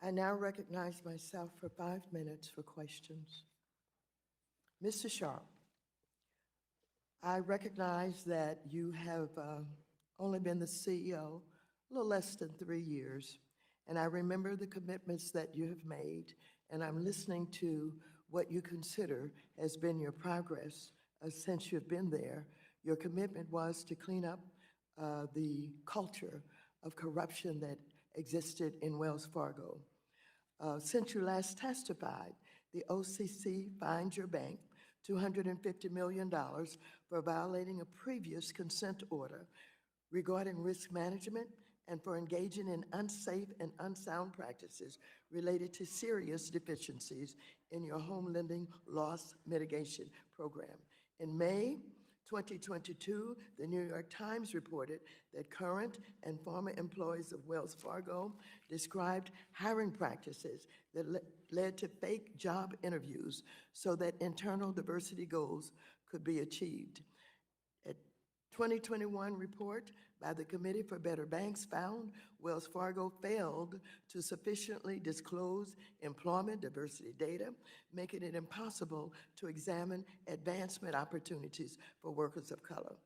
I now recognize myself for 5 minutes for questions. Mr. Sharp, I recognize that you have only been the CEO a little less than 3 years, and I remember the commitments that you have made, and I'm listening to what you consider has been your progress since you've been there. Your commitment was to clean up the culture of corruption that existed in Wells Fargo. Since you last testified, the OCC fined your bank $250 million for violating a previous consent order regarding risk management and for engaging in unsafe and unsound practices related to serious deficiencies in your home lending loss mitigation program. In May 2022, the New York Times reported that current and former employees of Wells Fargo described hiring practices that led to fake job interviews so that internal diversity goals could be achieved. A 2021 report by the Committee for Better Banks found Wells Fargo failed to sufficiently disclose employment diversity data, making it impossible to examine advancement opportunities for workers of color.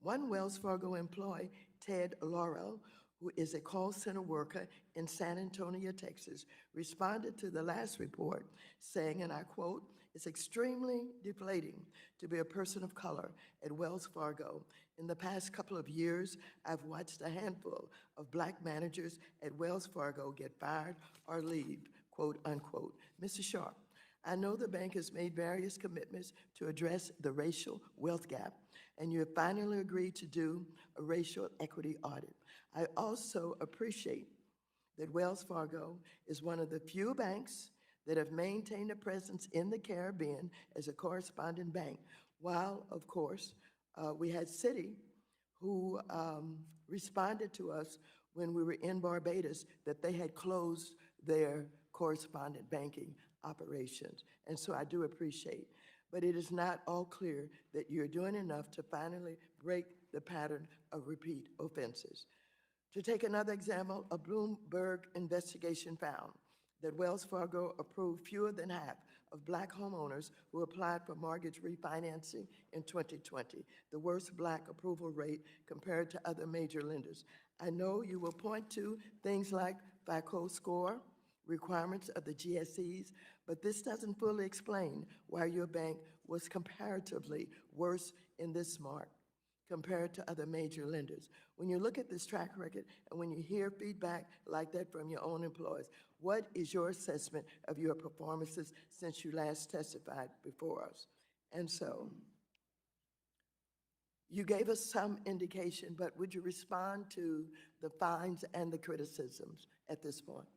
One Wells Fargo employee, Ted Laurel, who is a call center worker in San Antonio, Texas, responded to the last report saying, and I quote, "It's extremely deflating to be a person of color at Wells Fargo. In the past couple of years, I've watched a handful of Black managers at Wells Fargo get fired or leave," quote unquote. Mr. Sharp, I know the bank has made various commitments to address the racial wealth gap, and you have finally agreed to do a racial equity audit. I also appreciate that Wells Fargo is one of the few banks that have maintained a presence in the Caribbean as a correspondent bank, while, of course, we had Citi who responded to us when we were in Barbados that they had closed their correspondent banking operations. And so I do appreciate, but it is not all clear that you're doing enough to finally break the pattern of repeat offenses. To take another example, a Bloomberg investigation found that Wells Fargo approved fewer than half of Black homeowners who applied for mortgage refinancing in 2020, the worst Black approval rate compared to other major lenders. I know you will point to things like FICO score, requirements of the GSEs, but this doesn't fully explain why your bank was comparatively worse in this mark compared to other major lenders. When you look at this track record and when you hear feedback like that from your own employees, what is your assessment of your performances since you last testified before us? And so, you gave us some indication, but would you respond to the fines and the criticisms at this point?